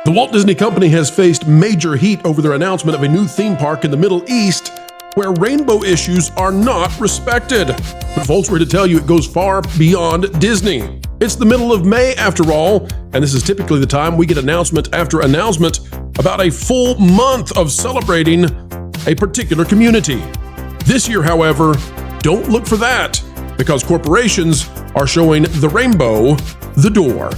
The Walt Disney Company has faced major heat over their announcement of a new theme park in the Middle East where rainbow issues are not respected. But folks, we're here to tell you it goes far beyond Disney. It's the middle of May after all, and this is typically the time we get announcement after announcement about a full month of celebrating a particular community. This year, however, don't look for that because corporations are showing the rainbow the door.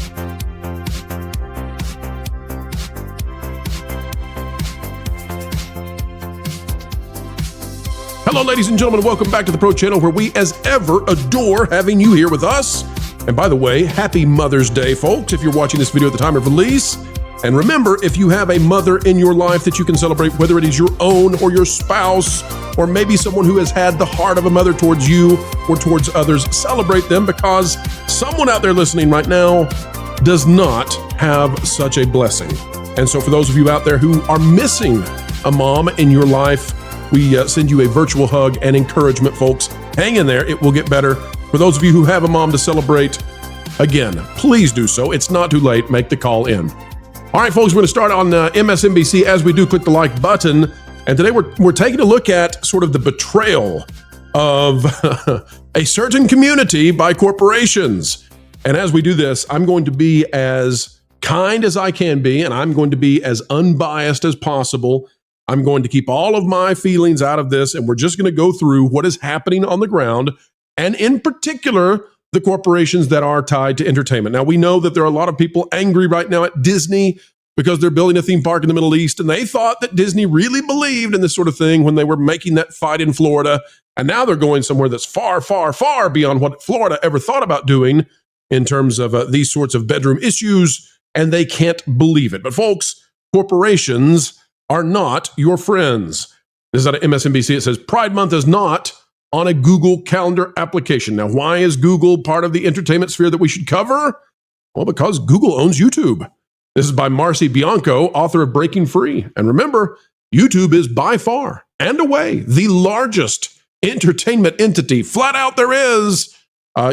Hello, ladies and gentlemen, welcome back to the Pro Channel, where we, as ever, adore having you here with us. And by the way, happy Mother's Day, folks, if you're watching this video at the time of release. And remember, if you have a mother in your life that you can celebrate, whether it is your own or your spouse, or maybe someone who has had the heart of a mother towards you or towards others, celebrate them, because someone out there listening right now does not have such a blessing. And so for those of you out there who are missing a mom in your life, we send you a virtual hug and encouragement, folks. Hang in there. It will get better. For those of you who have a mom to celebrate, again, please do so. It's not too late. Make the call in. All right, folks, we're going to start on MSNBC. As we do, click the like button. And today we're taking a look at sort of the betrayal of a certain community by corporations. And as we do this, I'm going to be as kind as I can be, and I'm going to be as unbiased as possible. I'm going to keep all of my feelings out of this, and we're just going to go through what is happening on the ground, and in particular, the corporations that are tied to entertainment. Now, we know that there are a lot of people angry right now at Disney because they're building a theme park in the Middle East, and they thought that Disney really believed in this sort of thing when they were making that fight in Florida, and now they're going somewhere that's far, far, far beyond what Florida ever thought about doing in terms of these sorts of bedroom issues, and they can't believe it. But folks, corporations are not your friends. This is out of MSNBC. It says Pride Month is not on a Google Calendar application. Now, why is Google part of the entertainment sphere that we should cover? Well, because Google owns YouTube. This is by Marcy Bianco, author of Breaking Free. And remember, YouTube is by far and away the largest entertainment entity flat out there is.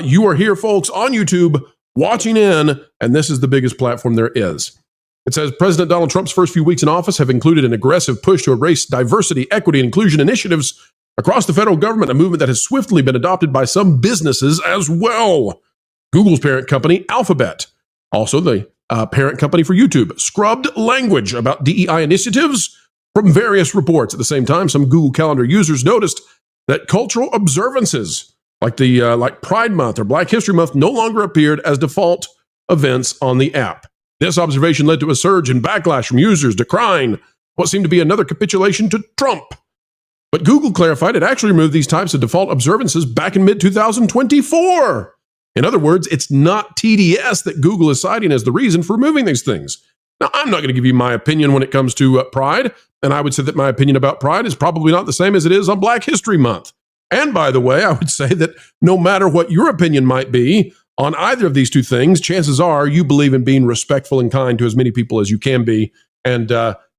You are here, folks, on YouTube watching in, and this is the biggest platform there is. It says President Donald Trump's first few weeks in office have included an aggressive push to embrace diversity, equity, and inclusion initiatives across the federal government, a movement that has swiftly been adopted by some businesses as well. Google's parent company, Alphabet, also the parent company for YouTube, scrubbed language about DEI initiatives from various reports. At the same time, some Google Calendar users noticed that cultural observances like Pride Month or Black History Month no longer appeared as default events on the app. This observation led to a surge in backlash from users decrying what seemed to be another capitulation to Trump. But Google clarified it actually removed these types of default observances back in mid-2024. In other words, it's not TDS that Google is citing as the reason for removing these things. Now, I'm not going to give you my opinion when it comes to Pride, and I would say that my opinion about Pride is probably not the same as it is on Black History Month. And by the way, I would say that no matter what your opinion might be on either of these two things, chances are you believe in being respectful and kind to as many people as you can be. And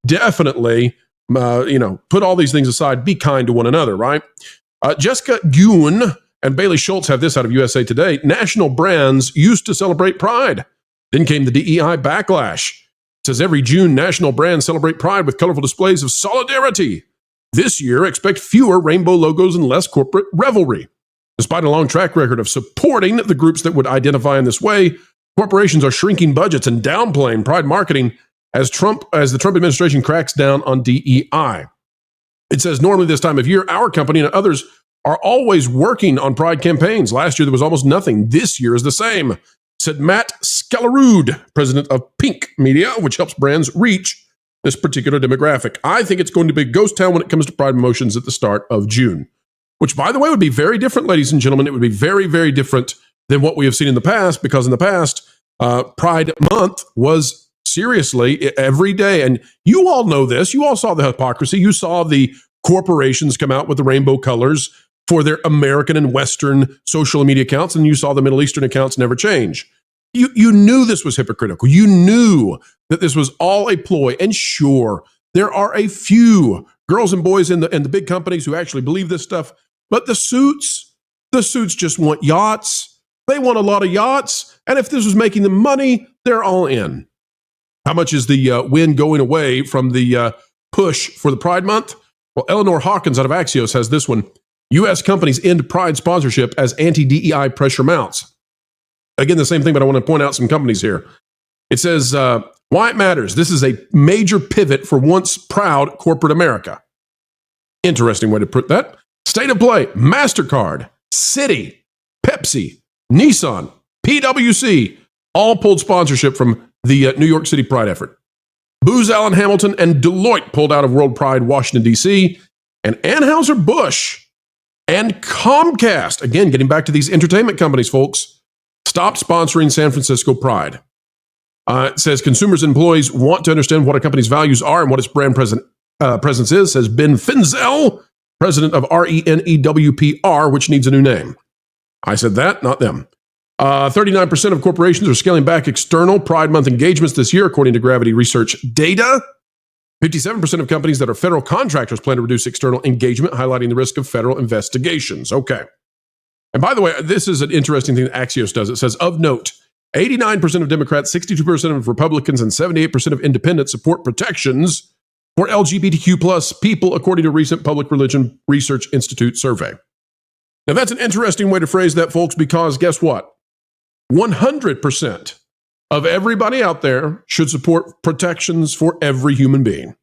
definitely, put all these things aside, be kind to one another, right? Jessica Guin and Bailey Schultz have this out of USA Today. National brands used to celebrate Pride. Then came the DEI backlash. It says every June, national brands celebrate Pride with colorful displays of solidarity. This year, expect fewer rainbow logos and less corporate revelry. Despite a long track record of supporting the groups that would identify in this way, corporations are shrinking budgets and downplaying Pride marketing as the Trump administration cracks down on DEI. It says normally this time of year, our company and others are always working on Pride campaigns. Last year, there was almost nothing. This year is the same, said Matt Skellerud, president of Pink Media, which helps brands reach this particular demographic. I think it's going to be a ghost town when it comes to Pride promotions at the start of June. Which, by the way, would be very different, ladies and gentlemen. It would be very, very different than what we have seen in the past, because in the past, Pride Month was seriously every day. And you all know this. You all saw the hypocrisy. You saw the corporations come out with the rainbow colors for their American and Western social media accounts, and you saw the Middle Eastern accounts never change. You knew this was hypocritical. You knew that this was all a ploy. And sure, there are a few girls and boys in the big companies who actually believe this stuff. But the suits just want yachts. They want a lot of yachts. And if this was making them money, they're all in. How much is the wind going away from the push for the Pride Month? Well, Eleanor Hawkins out of Axios has this one. U.S. companies end Pride sponsorship as anti-DEI pressure mounts. Again, the same thing, but I want to point out some companies here. It says, why it matters. This is a major pivot for once proud corporate America. Interesting way to put that. State of play, MasterCard, Citi, Pepsi, Nissan, PwC, all pulled sponsorship from the New York City Pride effort. Booz Allen Hamilton and Deloitte pulled out of World Pride Washington, D.C., and Anheuser-Busch and Comcast, again, getting back to these entertainment companies, folks, stopped sponsoring San Francisco Pride. It says consumers and employees want to understand what a company's values are and what its brand presence is, says Ben Finzel, president of RENEWPR, which needs a new name. I said that, not them. 39% of corporations are scaling back external Pride Month engagements this year, according to Gravity Research data. 57% of companies that are federal contractors plan to reduce external engagement, highlighting the risk of federal investigations. Okay. And by the way, this is an interesting thing that Axios does. It says, of note, 89% of Democrats, 62% of Republicans, and 78% of independents support protections for LGBTQ plus people, according to a recent Public Religion Research Institute survey. Now, that's an interesting way to phrase that, folks, because guess what? 100% of everybody out there should support protections for every human being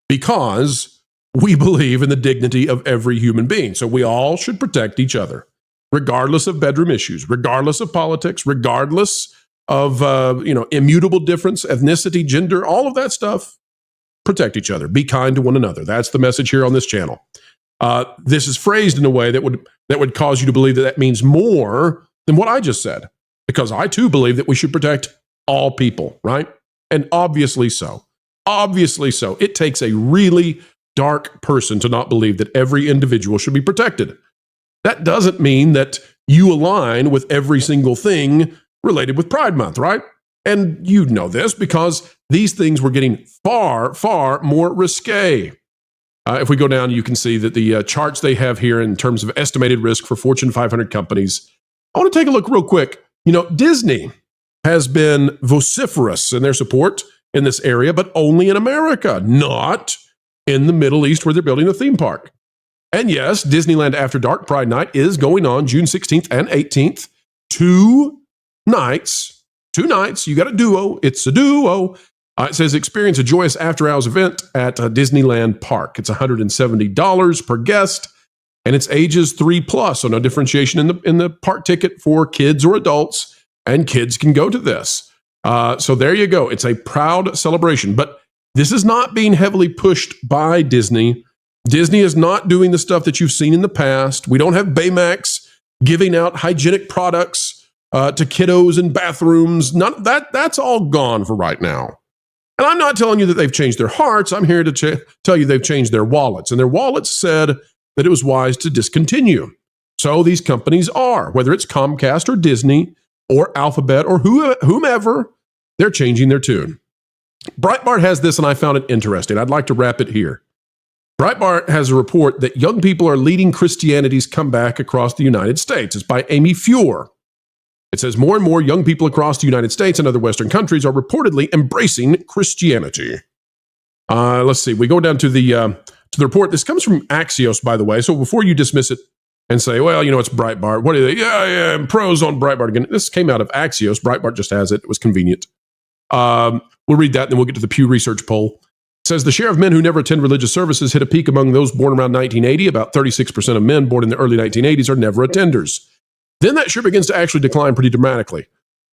because we believe in the dignity of every human being. So we all should protect each other, regardless of bedroom issues, regardless of politics, regardless of immutable difference, ethnicity, gender, all of that stuff. Protect each other. Be kind to one another. That's the message here on this channel. This is phrased in a way that would cause you to believe that that means more than what I just said, because I too believe that we should protect all people, right? And obviously so. Obviously so. It takes a really dark person to not believe that every individual should be protected. That doesn't mean that you align with every single thing related with Pride Month, right? And you know this because these things were getting far, far more risque. If we go down, you can see that the charts they have here in terms of estimated risk for Fortune 500 companies. I want to take a look real quick. Disney has been vociferous in their support in this area, but only in America, not in the Middle East where they're building a theme park. And yes, Disneyland After Dark Pride Night is going on June 16th and 18th. Two nights. You got a duo. It's a duo. It says experience a joyous after-hours event at Disneyland Park. It's $170 per guest, and it's ages 3+, so no differentiation in the park ticket for kids or adults, and kids can go to this. So there you go. It's a proud celebration, but this is not being heavily pushed by Disney. Disney is not doing the stuff that you've seen in the past. We don't have Baymax giving out hygienic products to kiddos in bathrooms. None that's all gone for right now. And I'm not telling you that they've changed their hearts. I'm here to tell you they've changed their wallets. And their wallets said that it was wise to discontinue. So these companies are, whether it's Comcast or Disney or Alphabet or whomever, they're changing their tune. Breitbart has this, and I found it interesting. I'd like to wrap it here. Breitbart has a report that young people are leading Christianity's comeback across the United States. It's by Amy Feuer. It says more and more young people across the United States and other Western countries are reportedly embracing Christianity. Let's see. We go down to the report. This comes from Axios, by the way. So before you dismiss it and say, well, it's Breitbart. What are they? Yeah, pros on Breitbart again. This came out of Axios. Breitbart just has it. It was convenient. We'll read that, and then we'll get to the Pew Research poll. It says the share of men who never attend religious services hit a peak among those born around 1980. About 36% of men born in the early 1980s are never attenders. Then that share begins to actually decline pretty dramatically.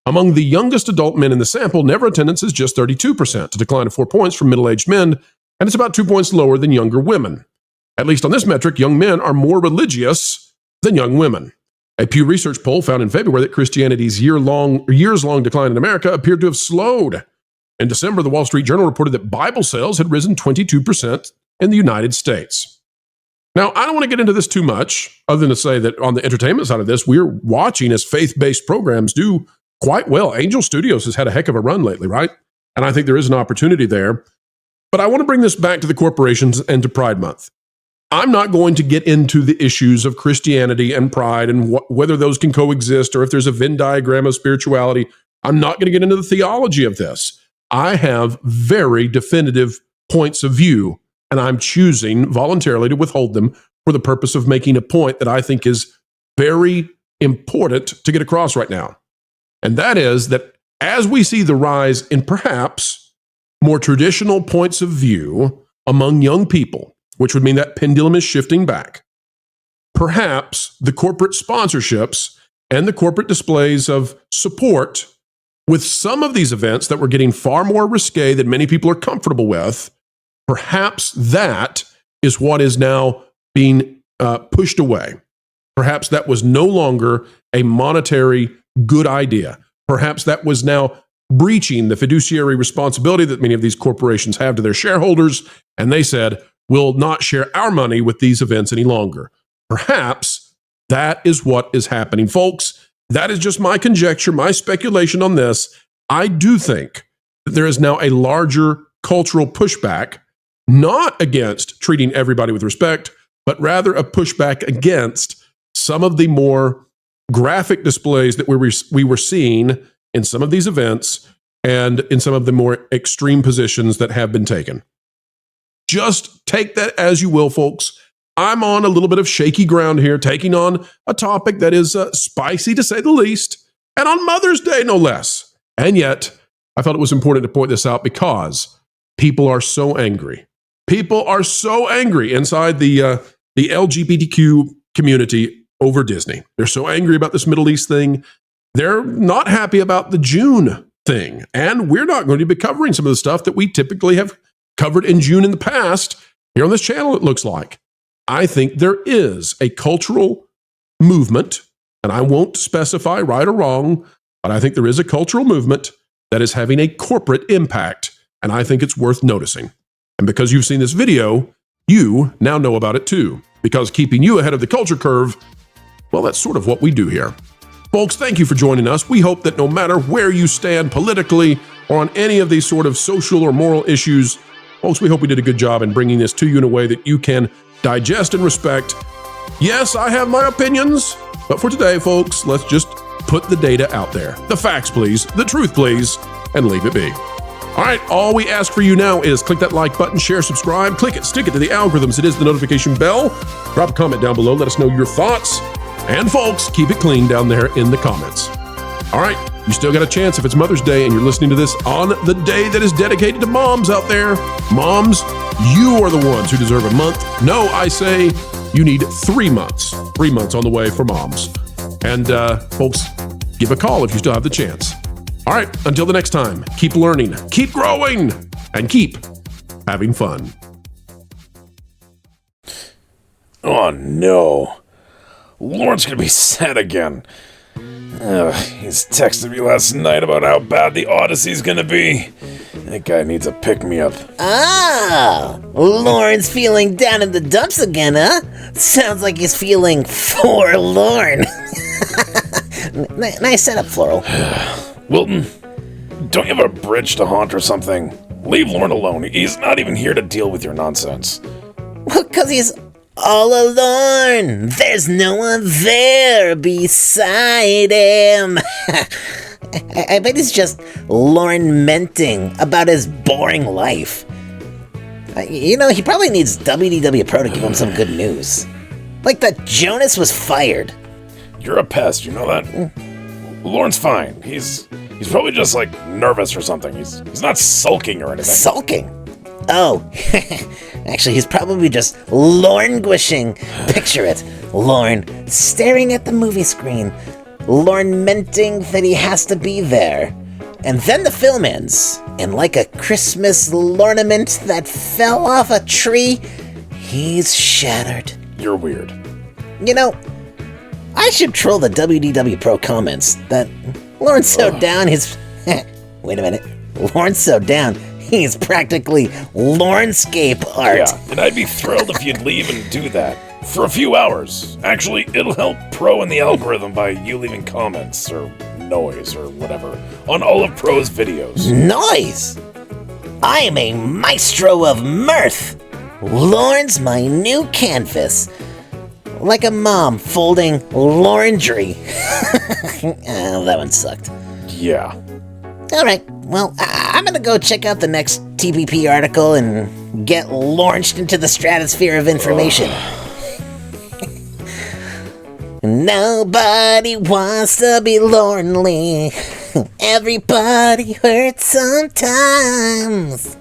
Among the youngest adult men in the sample, never attendance is just 32%, a decline of 4 points from middle-aged men, and it's about 2 points lower than younger women. At least on this metric, young men are more religious than young women. A Pew Research poll found in February that Christianity's years-long decline in America appeared to have slowed. In December, the Wall Street Journal reported that Bible sales had risen 22% in the United States. Now, I don't want to get into this too much, other than to say that on the entertainment side of this, we're watching as faith-based programs do quite well. Angel Studios has had a heck of a run lately, right? And I think there is an opportunity there. But I want to bring this back to the corporations and to Pride Month. I'm not going to get into the issues of Christianity and pride and whether those can coexist or if there's a Venn diagram of spirituality. I'm not going to get into the theology of this. I have very definitive points of view, and I'm choosing voluntarily to withhold them for the purpose of making a point that I think is very important to get across right now. And that is that as we see the rise in perhaps more traditional points of view among young people, which would mean that pendulum is shifting back, perhaps the corporate sponsorships and the corporate displays of support with some of these events that were getting far more risque than many people are comfortable with, perhaps that is what is now being pushed away. Perhaps that was no longer a monetary good idea. Perhaps that was now breaching the fiduciary responsibility that many of these corporations have to their shareholders, and they said, we'll not share our money with these events any longer. Perhaps that is what is happening. Folks, that is just my conjecture, my speculation on this. I do think that there is now a larger cultural pushback, not against treating everybody with respect, but rather a pushback against some of the more graphic displays that we were seeing in some of these events and in some of the more extreme positions that have been taken. Just take that as you will, folks. I'm on a little bit of shaky ground here, taking on a topic that is spicy to say the least, and on Mother's Day, no less. And yet, I felt it was important to point this out because people are so angry. People are so angry inside the LGBTQ community over Disney. They're so angry about this Middle East thing. They're not happy about the June thing. And we're not going to be covering some of the stuff that we typically have covered in June in the past here on this channel, it looks like. I think there is a cultural movement, and I won't specify right or wrong, but I think there is a cultural movement that is having a corporate impact, and I think it's worth noticing. And because you've seen this video, you now know about it too, because keeping you ahead of the culture curve, well, that's sort of what we do here. Folks, thank you for joining us. We hope that no matter where you stand politically or on any of these sort of social or moral issues, folks, we hope we did a good job in bringing this to you in a way that you can digest and respect. Yes, I have my opinions, but for today, folks, let's just put the data out there. The facts, please. The truth, please. And leave it be. All right, all we ask for you now is click that like button, share, subscribe, click it, stick it to the algorithms. It is the notification bell. Drop a comment down below. Let us know your thoughts. And folks, keep it clean down there in the comments. All right, you still got a chance if it's Mother's Day and you're listening to this on the day that is dedicated to moms out there. Moms, you are the ones who deserve a month. No, I say you need 3 months. 3 months on the way for moms. And folks, give a call if you still have the chance. All right, until the next time, keep learning, keep growing, and keep having fun. Oh no. Lauren's gonna be sad again. He's texted me last night about how bad the Odyssey's gonna be. That guy needs a pick-me-up. Ah, Lauren's feeling down in the dumps again, huh? Sounds like he's feeling forlorn. Nice setup, Floral. Wilton, don't you have a bridge to haunt or something? Leave Lauren alone. He's not even here to deal with your nonsense. Well, 'cause he's all alone. There's no one there beside him. I bet he's just lamenting about his boring life. You know, he probably needs WDW Pro to give him some good news. Like that Jonas was fired. You're a pest, you know that? Lauren's fine. He's probably just, like, nervous or something. He's not sulking or anything. Sulking? Oh, actually, he's probably just languishing. Picture it. Lauren staring at the movie screen. Lamenting that he has to be there. And then the film ends, and like a Christmas ornament that fell off a tree, he's shattered. You're weird. You know, I should troll the WDW Pro comments that Lauren's so down he's... Wait a minute. Lauren's so down, he's practically Lawrenscape art. Yeah, and I'd be thrilled if you'd leave and do that. For a few hours. Actually, it'll help Pro in the algorithm by you leaving comments, or noise, or whatever, on all of Pro's videos. Noise? I am a maestro of mirth. Lauren's my new canvas. Like a mom folding laundry. Oh, that one sucked. Yeah. Alright, Well, I'm gonna go check out the next TPP article and get launched into the stratosphere of information. Nobody wants to be lonely. Everybody hurts sometimes.